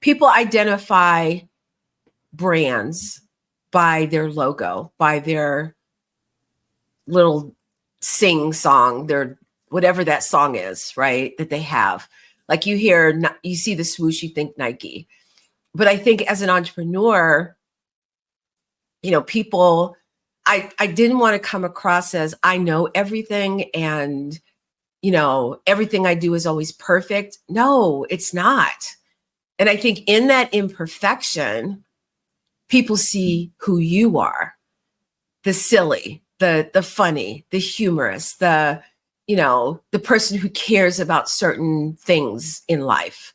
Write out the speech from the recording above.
people identify brands by their logo, by their little sing song, their whatever that song is, right? That they have. Like you see the swoosh, you think Nike. But I think as an entrepreneur, people, I didn't want to come across as I know everything and, everything I do is always perfect. No, it's not. And I think in that imperfection, people see who you are, the silly, the funny, the humorous, the person who cares about certain things in life.